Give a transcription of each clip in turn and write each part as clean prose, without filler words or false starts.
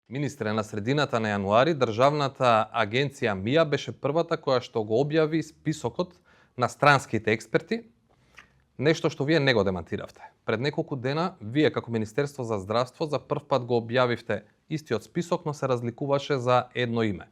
Министре, на средината на јануари државната агенција МИА беше првата која што го објави списокот на странските експерти, нешто што вие не го демантиравте. Пред неколку дена вие како Министерство за здравство за прв пат го објавивте истиот список, но се разликуваше за едно име.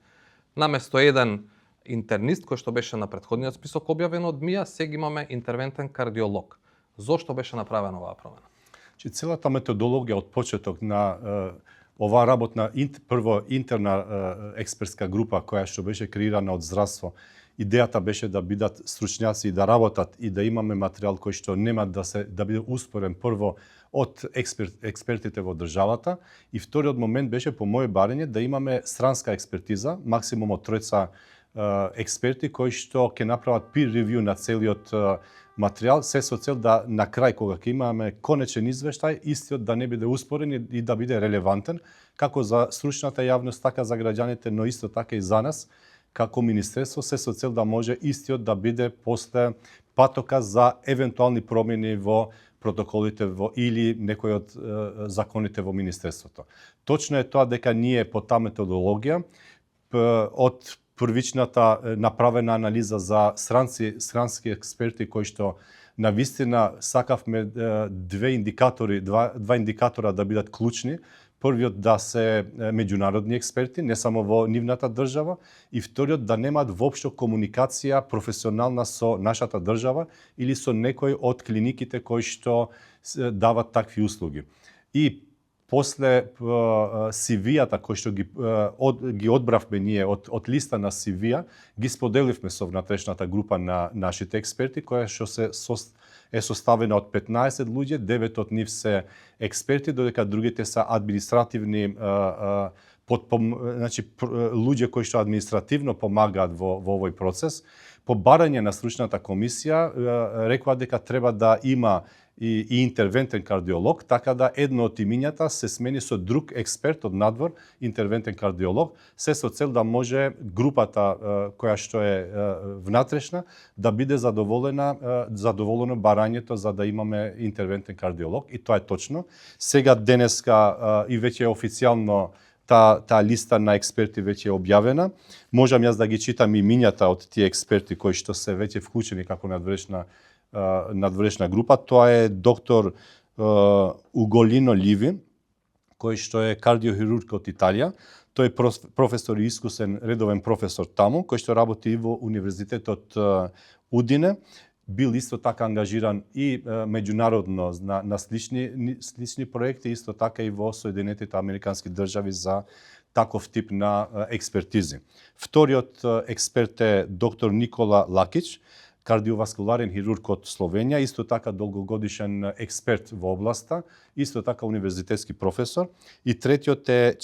Наместо еден интернист кој што беше на претходниот список објавен од МИА, сега имаме интервентен кардиолог. Зошто беше направена оваа промена? Целата методологија од почеток на оваа работна прво интерна експертска група која што беше креирана од здравство, идејата беше да бидат стручњаци и да работат и да имаме материјал кој што нема да биде успорен прво од експертите во државата, и вториот момент беше по моје барање да имаме странска експертиза, максимум од тројца експерти кои што ќе направат peer review на целиот материјал, се со цел да на крај кога ќе имаме конечен извештај, истиот да не биде успорен и да биде релевантен како за стручната јавност, така за граѓаните, но исто така и за нас како министерство, се со цел да може истиот да биде после патока за евентуални промени во протоколите или некои од законите во министерството. Точно е тоа дека ние по таа методологија од првичната направена анализа за странски експерти кои што навистина сакавме два индикатора да бидат клучни. Првиот да се меѓународни експерти, не само во нивната држава, и вториот да немаат воопшто комуникација професионална со нашата држава или со некој од клиниките кои што дават такви услуги. И после CV-ата кои што ги одбравме ние од листа на CV-а, ги споделивме со внатрешната група на нашите експерти, која што е составена од 15 луѓе, 9 од нив се експерти, додека другите се административни луѓе кои што административно помагаат во овој процес. По барање на стручната комисија рекоа дека треба да има и интервентен кардиолог, така да едно од имињата се смени со друг експерт од надвор, интервентен кардиолог, се со цел да може групата која што е внатрешна да биде задоволено барањето за да имаме интервентен кардиолог, и тоа е точно. Сега денеска и веќе е официјално таа листа на експерти веќе е објавена. Можам јас да ги читам имињата од тие експерти кои што се веќе вклучени како надворешна група. Тоа е доктор Уголино Ливи, кој што е кардиохирург од Италија. Тој е професор и искусен редовен професор таму, кој што работи и во Универзитетот Удине. Бил исто така ангажиран и меѓународно на слични проекти, исто така и во Соединетите Американски држави за таков тип на експертизи. Вториот експерт е доктор Никола Лакич, кардиоваскуларен хирург од Словенија, исто така долгогодишен експерт во областа, исто така универзитетски професор. И третиот е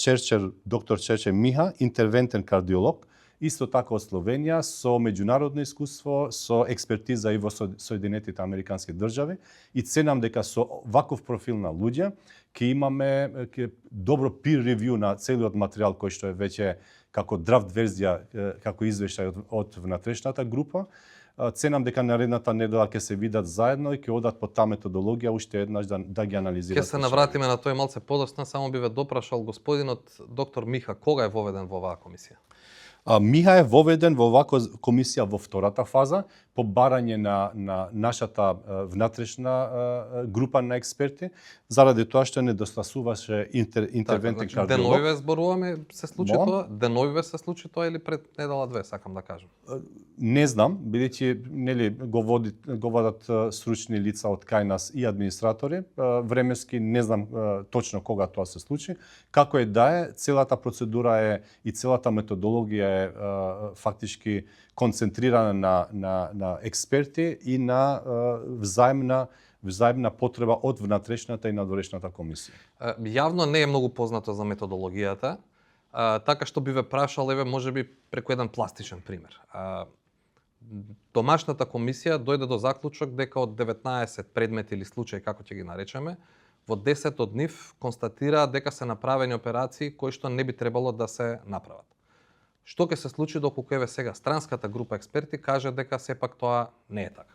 доктор Черчер Миха, интервентен кардиолог, исто така од Словенија, со меѓународно искуство, со експертиза и во Соединетите Американски држави. И ценам дека со ваков профил на луѓе ќе имаме добро peer review на целиот материјал кој што е веќе како драфт верзија, како извештај од внатрешната група. Ценам дека наредната недела ќе се видат заедно и ќе одат по таа методологија уште еднаш да ги анализират. Ќе се навратиме на тој малце подоцна, само би ве допрашал господинот доктор Миха, кога е воведен во оваа комисија? Миха е воведен во оваа комисија во втората фаза, по барање на нашата внатрешна група на експерти, заради тоа што недостасуваше интервентен кардиолог. Денојве зборуваме се случи тоа? Денојве се случи тоа или пред недела две, сакам да кажам? Не знам, бидејќи го водат стручни лица од кај нас и администратори. Временски не знам точно кога тоа се случи. Како е да е, целата процедура е и целата методологија е фактички концентрирана на експерти и на взаимна потреба од внатрешната и надворешната комисија. Јавно не е многу познато за методологијата, така што би ве прашал, можеби преку еден пластичен пример. Домашната комисија дојде до заклучок дека од 19 предмети или случаи, како ќе ги наречеме, во 10 од нив констатира дека се направени операции кои што не би требало да се направат. Што ќе се случи доколку сега странската група експерти каже дека сепак тоа не е така?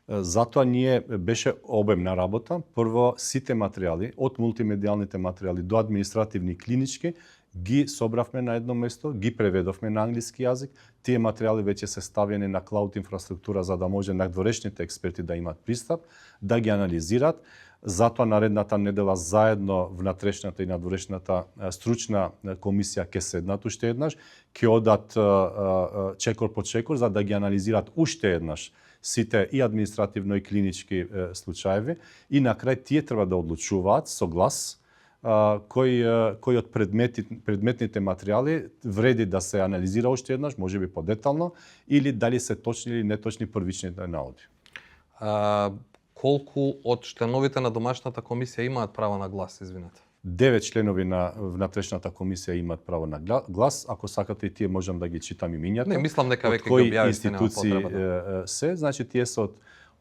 Затоа ние беше обемна работа. Прво, сите материјали, од мултимедијалните материјали до административни и клинички, ги собравме на едно место, ги преведовме на англиски јазик. Тие материјали веќе се ставени на клауд инфраструктура за да може надворешните експерти да имат пристап, да ги анализират. Затоа наредната недела заедно внатрешната и надворешната стручна комисија ќе седнат уште еднаш, ќе одат чекор по чекор за да ги анализират уште еднаш сите и административно и клинички случаеви и на крај тие треба да одлучуваат со глас кој од предметните материјали вреди да се анализира уште еднаш, можеби подетално, или дали се точни или неточни првичните наоди. Колку од членовите на домашната комисија имаат право на глас, извинете? 9 членови на внатрешната комисија имаат право на глас. Ако сакате и тие можам да ги читам имињата. Не, мислам дека веќе ги објавивте, нема потреба. Се, значи тие се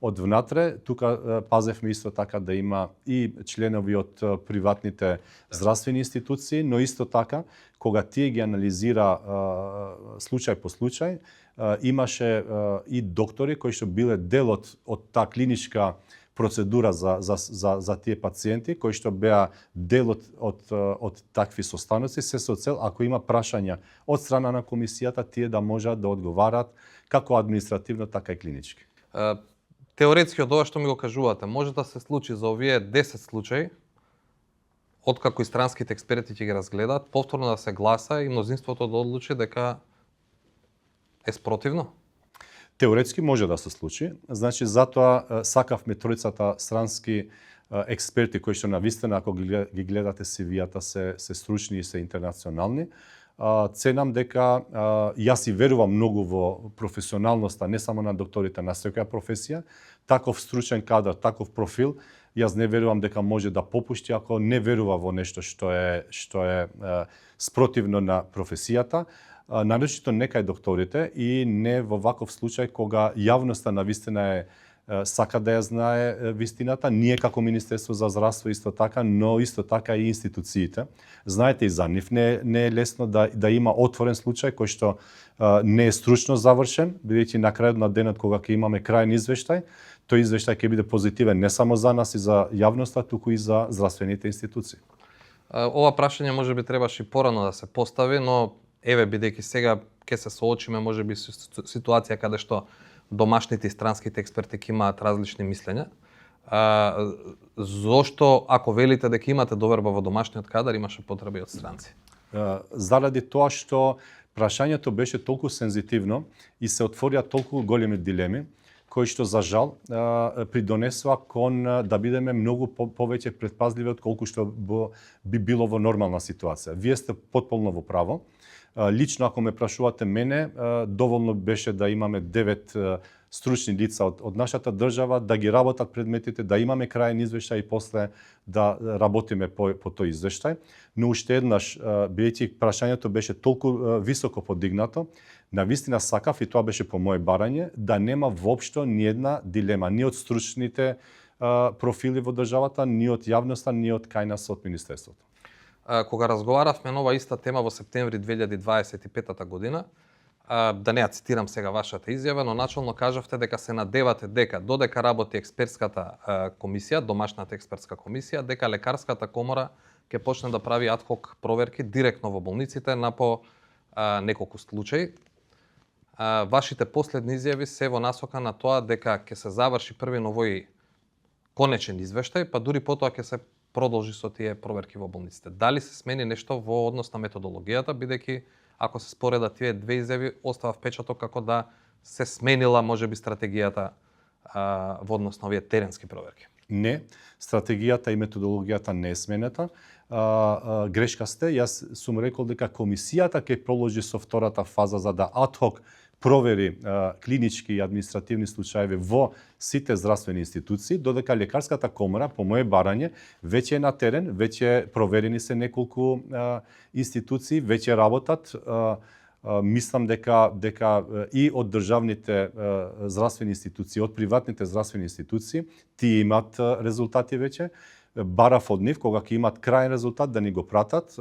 од внатре. Тука пазевме исто така да има и членови од приватните здравствени институции, но исто така кога тие ги анализира случај по случај, имаше и доктори кои што биле дел од таа клиничка процедура за тие пациенти кои што беа дел од такви состаноци, се со цел ако има прашања од страна на комисијата, тие да можат да одговарат како административно, така и клинички. Теоретски од ова што ми го кажувате, може да се случи за овие 10 случаи, откако и странските експерти ќе ги разгледаат, повторно да се гласа и мнозинството да одлучи дека е спротивно? Теоретски може да се случи. Значи, затоа сакавме тројцата странски експерти кои што навистина, ако ги гледате CV-ата, се стручни и се интернационални. Ценам дека јас и верувам многу во професионалноста, не само на докторите, на секоја професија. Таков стручен кадар, таков профил, јас не верувам дека може да попушти ако не верува во нешто што е спротивно на професијата. Нарочито некај докторите и не во ваков случај кога јавноста навистина сака да ја знае вистината, ние како Министерство за здравство исто така, но исто така и институциите. Знаете и за нив не е лесно да има отворен случај кој што не е стручно завршен, бидејќи на крајот на денот кога ќе имаме крајен извештај, тој извештај ќе биде позитивен не само за нас и за јавноста, туку и за здравствените институции. Ова прашање можеби требаше и порано да се постави, но еве бидејќи сега ќе се соочиме можеби со ситуација каде што домашните и странските експерти ќе имаат различни мислења. Зошто, ако велите дека имате доверба во домашниот кадар, имаше потреба и од странци? Заради тоа што прашањето беше толку сензитивно и се отворија толку големи дилеми, кои што за жал придонесува кон да бидеме многу повеќе претпазливи од колку што би било во нормална ситуација. Вие сте потполно во право. Лично, ако ме прашувате мене, доволно беше да имаме 9 стручни лица од нашата држава, да ги работат предметите, да имаме крајен извештај и после да работиме по тој извештај. Но уште еднаш, бидејќи прашањето беше толку високо подигнато, навистина сакав, и тоа беше по моје барање, да нема воопшто ни една дилема, ни од стручните профили во државата, ни од јавноста, ни од кај нас од Министерството. Кога разговаравме на ова иста тема во септември 2025 година, да не ја цитирам сега вашата изјава, но начално кажавте дека се надевате дека додека работи експертската комисија, домашната експертска комисија, дека лекарската комора ќе почне да прави адхок проверки директно во болниците на по неколку случаи. Вашите последни изјави се во насока на тоа дека ќе се заврши први овој конечен извештај, па дури потоа ќе се продолжи со тие проверки во болниците. Дали се смени нешто во однос на методологијата, бидејќи ако се споредат тие две изјави, остава впечаток како да се сменила можеби стратегијата во однос на овие теренски проверки? Не, стратегијата и методологијата не е сменета. Грешка сте, јас сум рекол дека комисијата ќе проложи со втората фаза за да адхок провери клинички и административни случаеви во сите здравствени институции, додека лекарската комора, по моје барање, веќе е на терен, веќе проверени се неколку институции, веќе работат. Мислам дека и од државните здравствени институции, од приватните здравствени институции, тие имаат резултати веќе. барав од нив кога ќе имат крајен резултат да ни го пратат,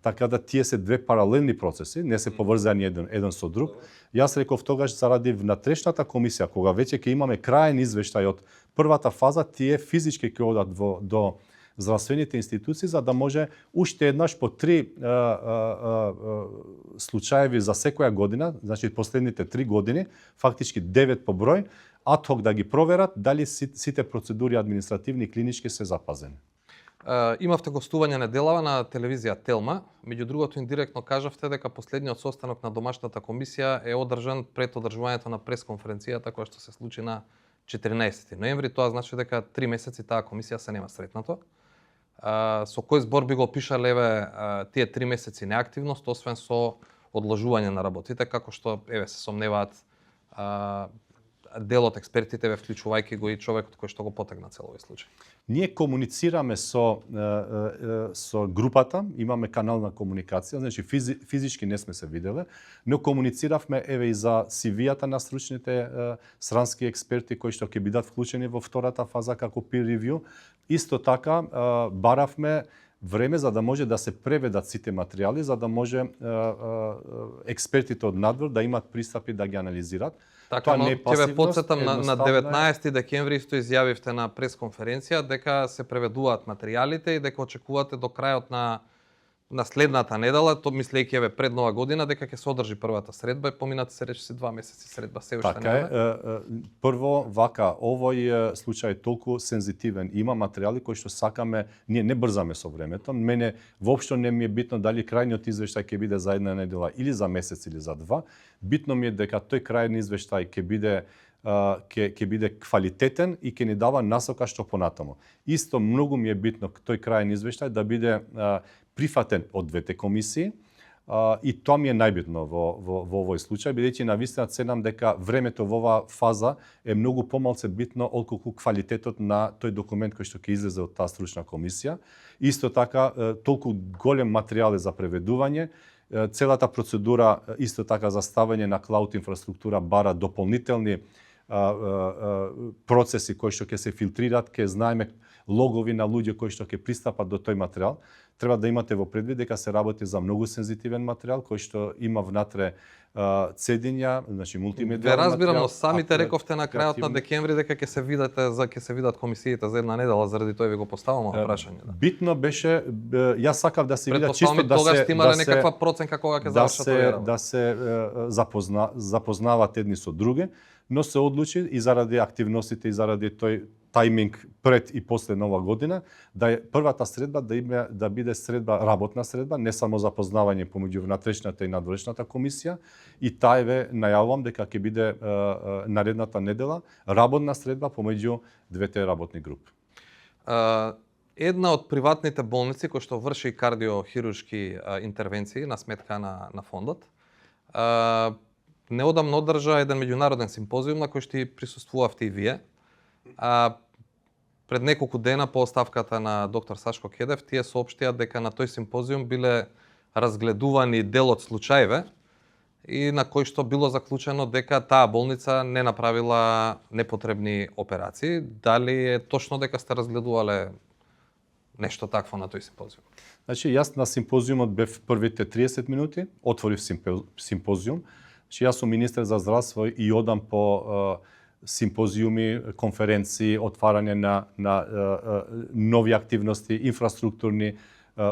така да тие се две паралелни процеси, не се поврзани еден со друг. Јас реков тогаш заради внатрешната комисија, кога веќе ќе имаме крајен извештај од првата фаза, тие физички ќе одат до здравствените институции за да може уште еднаш по 3 случаеви за секоја година, значи последните 3 години, фактички 9 по број, адхок да ги проверат дали сите процедури административни и клинички се запазени. Имавте гостување неделава на телевизија Телма, меѓу другото индиректно кажавте дека последниот состанок на домашната комисија е одржан пред одржувањето на пресконференцијата која што се случи на 14 ноември. Тоа значи дека 3 месеци таа комисија се нема сретнато. Со кој збор би го пишале тие 3 месеци неактивност, освен со одложување на работите, како што се сомневаат дел од експертите, вклучувајќи го и човекот кој што го потегна цел овој случај. Ние комуницираме со групата, имаме канал на комуникација, значи физички не сме се виделе, но комунициравме и за CV-ата на стручните срански експерти кои што ќе бидат вклучени во втората фаза како peer review. Исто така баравме време за да може да се преведат сите материјали, за да може експертите од надвор да имат пристапи да ги анализират. Така, но ќе ве потсетам на 19 декември исто изјавивте на пресконференција дека се преведуваат материјалите и дека очекувате до крајот на следната недела, то мислејќи пред Нова година, дека ќе се одржи првата средба и поминати се речиси 2 месеци средба се уште така нема. Прво, вака, овој случај е толку сензитивен. Има материјали кои што сакаме, ние не брзаме со времето. Мене воопшто не ми е битно дали крајниот извештај ќе биде за една недела или за месец или за 2. Битно ми е дека тој крајен извештај ќе биде квалитетен и ќе ни дава насока што понатаму. Исто многу ми е битно тој крајен извештај да биде прифатен од двете комисии и тоа ми е најбитно во овој случај, бидејќи навистина ценам дека времето во оваа фаза е многу помалку битно отколку квалитетот на тој документ кој што ќе излезе од таа стручна комисија. Исто така толку голем материјал за преведување, целата процедура исто така за ставање на клауд инфраструктура бара дополнителни процеси кои што ќе се филтрират, ќе знаеме логови на луѓе кои што ќе пристапат до тој материјал. Треба да имате во предвид дека се работи за многу сензитивен материјал кој што има внатре цедиња, значи мултимедијален материјал. Ве разбирам, но самите рековте на крајот на декември дека ќе се видат комисиите за една недела, заради тоа ви го поставам прашање. Битно беше, јас сакав да се видат чисто тогаш имале некаква проценка кога ќе завршат да се запознават едни со други, но се одлучи и заради активностите и заради тој тајминг пред и после Нова година, да е првата средба да биде средба, работна средба, не само запознавање помеѓу внатрешната и надворешната комисија, и таа најавувам дека ќе биде наредната недела работна средба помеѓу двете работни групи. Една од приватните болници кој што врши кардиохируршки интервенции на сметка на фондот, неодамно одржа еден меѓународен симпозиум на кој што присуствувавте и вие. Пред неколку дена по оставката на доктор Сашко Кедев, тие соопштија дека на тој симпозиум биле разгледувани дел од случаеве и на кој што било заклучено дека таа болница не направила непотребни операции. Дали е точно дека сте разгледувале нешто такво на тој симпозиум? Значи, јас на симпозиумот бев првите 30 минути, отворив симпозиум. Значи, јас сум министер за здравство и одам по симпозиуми, конференции, отварање на нови активности, инфраструктурни,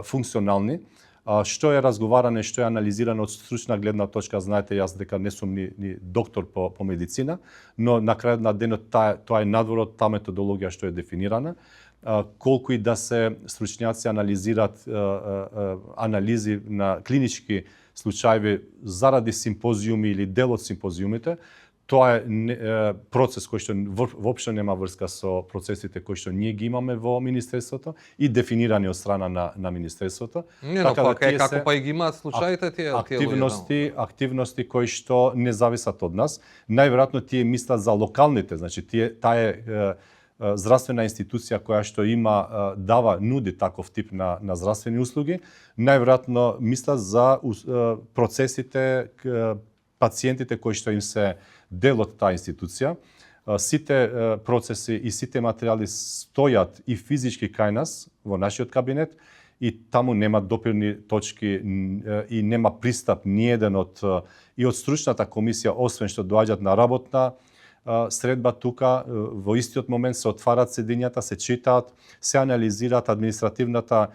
функционални. Што е разговаране, што е анализирано од стручна гледна точка, знаете јас дека не сум ни доктор по медицина, но на крајот на денот тоа е надвор од таа методологија што е дефинирана. Колку и да се стручњаци анализират анализи на клинички случаеви заради симпозиуми или дел од симпозиумите, тоа е процес кој што воопшто нема врска со процесите кои што ние ги имаме во Министерството и дефинирани од страна на Министерството. Така да како па и ги имаат случаите тие активности кои што не зависат од нас. Најверојатно тие мислат за локалните, значи таа е здравствена институција која што нуди таков тип на здравствени услуги. Најверојатно мислат за процесите, пациентите кои што им се дел од таа институција. Сите процеси и сите материјали стојат и физички кај нас во нашиот кабинет и таму нема допирни точки и нема пристап ниеден од стручната комисија, освен што доаѓаат на работна средба тука, во истиот момент се отварат седињата, се читаат, се анализираат, административната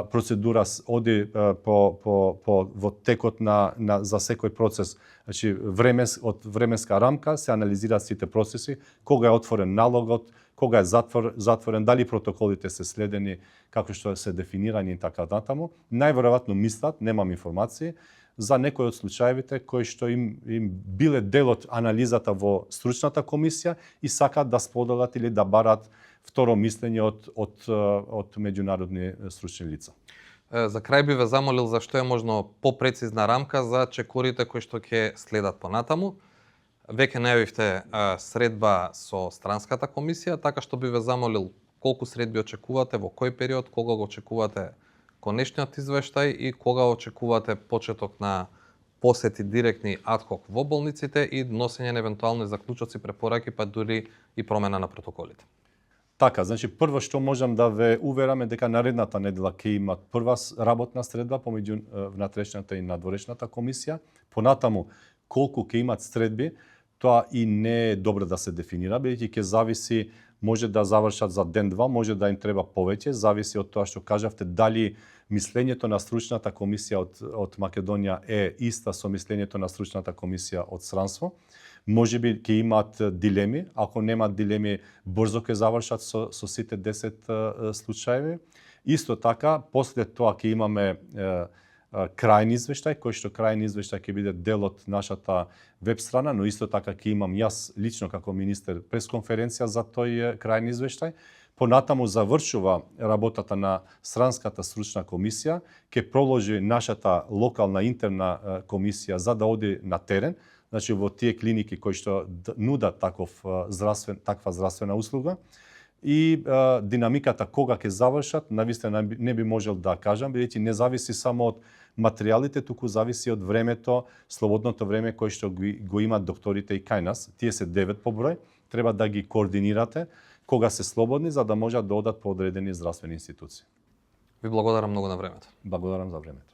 процедура оди во текот за секој процес. Значи, од временска рамка се анализираат сите процеси, кога е отворен налогот, кога е затворен, дали протоколите се следени како што се дефинирани и така натаму. Најверојатно мислат, немам информации, за некои од случаевите кои што им биле дел од анализата во стручната комисија и сакаат да споделат или да барат второ мислење од меѓународни стручни лица. За крај би ве замолил за што е можно попрецизна рамка за чекорите кои што ќе следат понатаму. Веќе најавивте средба со странската комисија, така што би ве замолил колку средби очекувате, во кој период, кога го очекувате конечниот извештај и кога очекувате почеток на посети директни адхок во болниците и носење на евентуални заклучоци, препораки, па дури и промена на протоколите. Така, значи прво што можам да ве увераме дека наредната недела ќе имат прва работна средба помеѓу внатрешната и надворешната комисија. Понатаму колку ќе имат средби, тоа и не е добро да се дефинира, бидејќи ќе зависи, може да завршат за ден-два, може да им треба повеќе, зависи од тоа што кажавте, дали мислењето на стручната комисија од Македонија е иста со мислењето на стручната комисија од странство. Може би ќе имаат дилеми, ако немаат дилеми, брзо ќе завршат со сите 10 случаеви. Исто така, после тоа ќе имаме крајни извештај, кој што крајни извештај ќе биде дел од нашата веб страна, но исто така ќе имам јас лично како министер пресконференција за тој крајни извештај. Понатаму завршува работата на странската стручна комисија, ќе проложи нашата локална интерна комисија за да оди на терен, значи во тие клиники кои што нудат таква здравствена услуга. И динамиката кога ќе завршат, навистина не би можел да кажам, бидејќи не зависи само од материјалите, туку зависи од времето, слободното време кој што го имаат докторите и кај нас. Тие се 9 по број, треба да ги координирате кога се слободни за да можат да одат по одредени здравствени институции. Ви благодарам многу на времето. Благодарам за времето.